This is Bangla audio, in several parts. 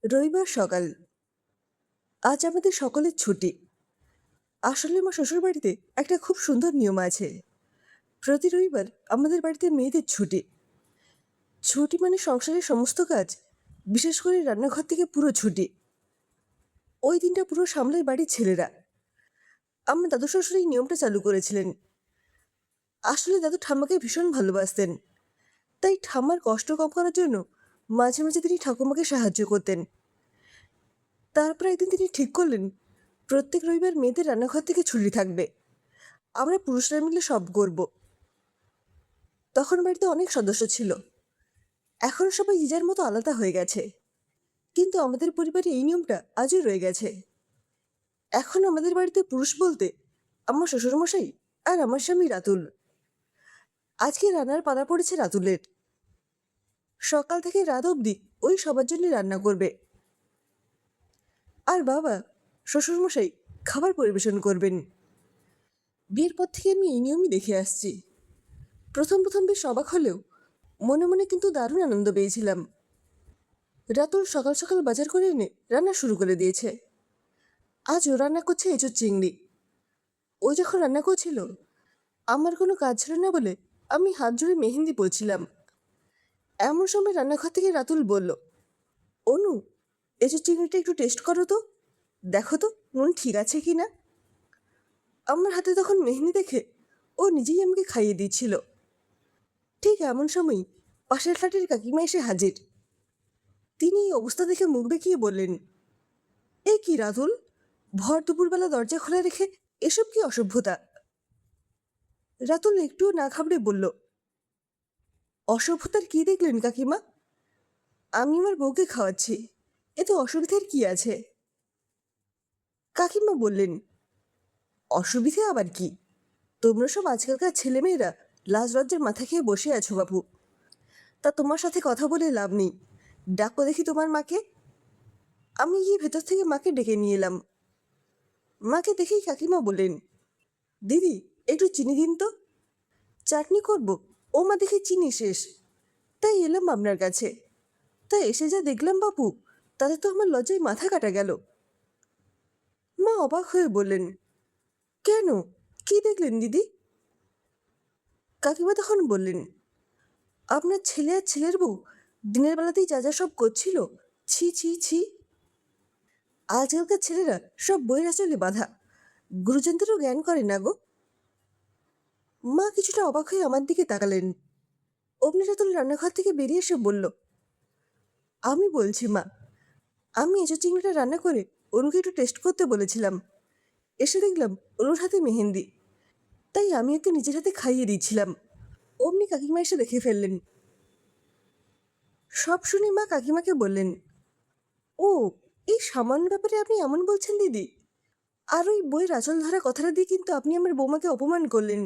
রবিবার সকাল। আজ আমাদের সকলের ছুটি। আসলে আমার শ্বশুরবাড়িতে একটা খুব সুন্দর নিয়ম আছে। প্রতি রবিবার আমাদের বাড়িতে মেয়েদের ছুটি। ছুটি মানে সংসারের সমস্ত কাজ, বিশেষ করে রান্নাঘর থেকে পুরো ছুটি। ওই দিনটা পুরো সামলায় বাড়ির ছেলেরা। আমার দাদু শ্বশুর এই নিয়মটা চালু করেছিলেন। আসলে দাদু ঠাম্মাকে ভীষণ ভালোবাসতেন। তাই ঠাম্মার কষ্ট কম করার জন্য মাঝে মাঝে তিনি ঠাকুমাকে সাহায্য করতেন। তারপর একদিন তিনি ঠিক করলেন, প্রত্যেক রবিবার মেয়েদের রান্নাঘর থেকে ছুটি থাকবে। আমরা পুরুষরা মিলে সব করব। তখন বাড়িতে অনেক সদস্য ছিল। এখন সবাই যে যার মতো আলাদা হয়ে গেছে, কিন্তু আমাদের পরিবারে এই নিয়মটা আজও রয়ে গেছে। এখন আমাদের বাড়িতে পুরুষ বলতে আমার শ্বশুরমশাই আর আমার স্বামী রাতুল। আজকে রান্নার পালা পড়েছে রাতুলের। সকাল থেকে রাত অবধি ওই সবার জন্য রান্না করবে। আর বাবা, শ্বশুরমশাই খাবার পরিবেশন করবেন। বিয়ের পর থেকে আমি এই নিয়মই দেখে আসছি। প্রথম প্রথম বেশ অবাক হলেও মনে মনে কিন্তু দারুণ আনন্দ পেয়েছিলাম। রাতুল সকাল সকাল বাজার করে এনে রান্না শুরু করে দিয়েছে। আজ ও রান্না করছে এঁচোড় চিংড়ি। ও যখন রান্না করছিল, আমার কোনো কাজ ছিল না বলে আমি হাত জুড়ে মেহেন্দি পরছিলাম। এমন সময় রান্নাঘর থেকে রাতুল বলল, অনু, এঁচোড় চিংড়িটা একটু টেস্ট করো তো, দেখো তো নুন ঠিক আছে কি না। আমার হাতে তখন মেহেন্দি দেখে ও নিজেই আমাকে খাইয়ে দিচ্ছিল। ঠিক এমন সময় পাশের ফ্ল্যাটের কাকিমা এসে হাজির। তিনি এই অবস্থা দেখে মুখ বেঁকিয়ে বললেন, এ কি রাতুল, ভর দুপুরবেলা দরজা খোলা রেখে এসব কি অসভ্যতা। রাতুল একটুও না ঘাবড়ে বলল, অসভ্যতার কি দেখলেন কাকিমা? আমি আমার বউকে খাওয়াচ্ছি, এতে অসুবিধার কি আছে? কাকিমা বললেন, অসুবিধে আবার কি? তোমরা সব আজকালকার ছেলেমেয়েরা লাজ লজ্জার মাথা খেয়ে বসে আছো বাবু। তা তোমার সাথে কথা বলে লাভ নেই। ডাকো দেখি তোমার মাকে। আমি গিয়ে ভেতর থেকে মাকে ডেকে নিয়ে এলাম। মাকে দেখেই কাকিমা বললেন, দিদি একটু চিনি দিন তো, চাটনি করব। ও মা, দেখে চিনি শেষ, তাই এলাম আপনার কাছে। তাই এসে যা দেখলাম বাপু, তাতে তো আমার লজ্জায় মাথা কাটা গেল। মা অবাক হয়ে বললেন, কেন, কি দেখলেন দিদি? কাকিমা তখন বললেন, আপনার ছেলে আর ছেলের বউ দিনের বেলাতেই যা যা সব করছিল, ছি ছি ছি। আজকালকার ছেলেরা সব বইয়ের আঁচলে বাঁধা, গুরুজনদেরও জ্ঞান করে না গো। মা কিছুটা অবাক হয়ে আমার দিকে তাকালেন। অমনি রাতুল রান্নাঘর থেকে বেরিয়ে এসে বলল, আমি বলছি মা, আমি এঁচোড় চিংড়িটা রান্না করে অনুকে একটু টেস্ট করতে বলেছিলাম। এসে দেখলাম অনুর হাতে মেহেন্দি, তাই আমি ওকে নিজের হাতে খাইয়ে দিয়েছিলাম। অমনি কাকিমা এসে দেখে ফেললেন। সব শুনে মা কাকিমাকে বললেন, ও, এই সামান্য ব্যাপারে আপনি এমন বলছেন দিদি? আর ওই বইয়ের আঁচল ধরা কথাটা দিয়ে কিন্তু আপনি আমার বৌমাকে অপমান করলেন।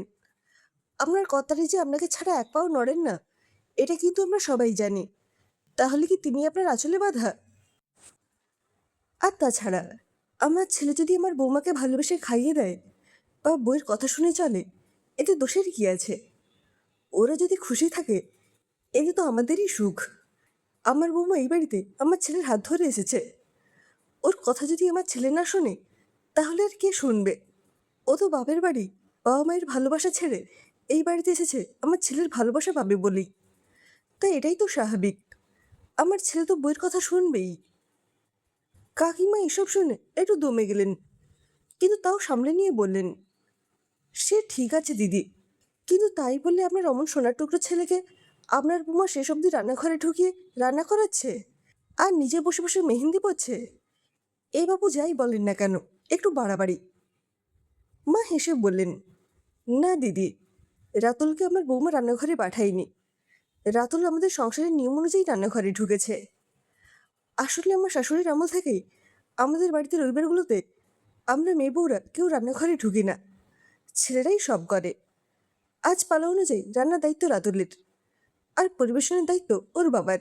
আপনার কর্তারি যে আপনাকে ছাড়া এক পাও নড়েন না, এটা কিন্তু আমরা সবাই জানি। তাহলে কি তিনি আপনার আঁচলে বাঁধা? আর তাছাড়া আমার ছেলে যদি আমার বৌমাকে ভালোবেসে খাইয়ে দেয় বা বইয়ের কথা শুনে চলে, এতে দোষের কি আছে? ওরা যদি খুশি থাকে, এতে তো আমাদেরই সুখ। আমার বৌমা এই বাড়িতে আমার ছেলের হাত ধরে এসেছে। ওর কথা যদি আমার ছেলে না শোনে, তাহলে আর কে শুনবে? ও তো বাপের বাড়ি বাবা মায়ের ভালোবাসা ছেড়ে এই বাড়িতে এসেছে আমার ছেলের ভালোবাসা পাবে বলেই। তাই এটাই তো স্বাভাবিক। আমার ছেলে তো বইয়ের কথা শুনবেই। কাকিমা এসব শুনে একটু দমে গেলেন, কিন্তু তাও সামলে নিয়ে বললেন, সে ঠিক আছে দিদি, কিন্তু তাই বললে আপনার অমন সোনার টুকরো ছেলেকে আপনার বৌমা শেষ অবধি রান্নাঘরে ঢুকিয়ে রান্না করাচ্ছে আর নিজে বসে বসে মেহেন্দি পড়ছে? এই বাবু যাই বলেন না কেন, একটু বাড়াবাড়ি। মা হেসে বললেন, না দিদি, রাতুলকে আমার বৌমা রান্নাঘরে পাঠায়নি। রাতুল আমাদের সংসারের নিয়ম অনুযায়ী রান্নাঘরে ঢুকেছে। আসলে আমার শাশুড়ির আমল থেকেই আমাদের বাড়িতে রবিবারগুলোতে আমরা মেয়ে বউরা কেউ রান্নাঘরে ঢুকি না, ছেলেরাই সব করে। আজ পালা অনুযায়ী রান্নার দায়িত্ব রাতুলের, আর পরিবেশনের দায়িত্ব ওর বাবার।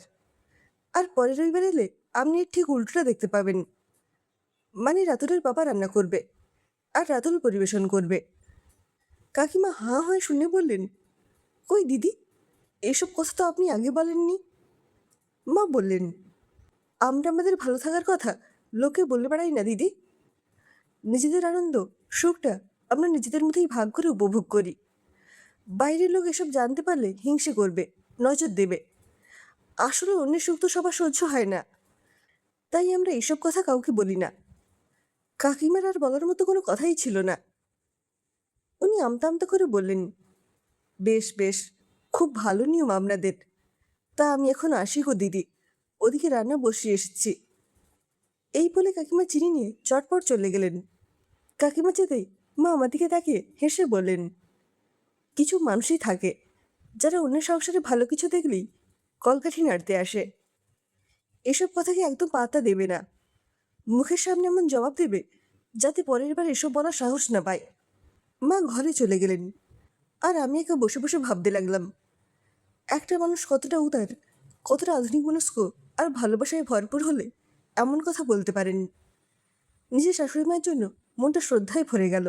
আর পরের রবিবার এলে আপনি এর ঠিক উল্টোটা দেখতে পাবেন, মানে রাতুলের বাবা রান্না করবে আর রাতুল পরিবেশন করবে। কাকিমা হাঁ হয়ে শুনে বললেন, কই দিদি, এসব কথা তো আপনি আগে বলেননি। মা বললেন, আমরা আমাদের ভালো থাকার কথা লোককে বলে বেড়াই না দিদি। নিজেদের আনন্দ, সুখটা আমরা নিজেদের মধ্যেই ভাগ করে উপভোগ করি। বাইরের লোক এসব জানতে পারলে হিংসে করবে, নজর দেবে। আসলে অন্যের সুখ তো সবার সহ্য হয় না, তাই আমরা এসব কথা কাউকে বলি না। কাকিমার আর বলার মতো কোনো কথাই ছিল না। উনি আমতা আমতা করে বললেন, বেশ বেশ, খুব ভালো নিয়ম আপনাদের। তা আমি এখন আসি গো দিদি, ওদিকে রান্না বসিয়ে এসেছি। এই বলে কাকিমা চিনি নিয়ে চটপট চলে গেলেন। কাকিমা যেতেই মা আমার দিকে তাকিয়ে হেসে বললেন, কিছু মানুষই থাকে যারা অন্যের সংসারে ভালো কিছু দেখলেই কলকাঠি নাড়তে আসে। এসব কথাকে একদম পাত্তা দেবে না, মুখের সামনে এমন জবাব দেবে যাতে পরের বার এসব বলার সাহস না পায়। মা ঘরে চলে গেলেন, আর আমি একা বসে বসে ভাবতে লাগলাম, একটা মানুষ কতটা উদার, কতটা আধুনিক মনস্ক আর ভালোবাসায় ভরপুর হলে এমন কথা বলতে পারেন। নিজের শাশুড়ি মায়ের জন্য মনটা শ্রদ্ধায় ভরে গেল।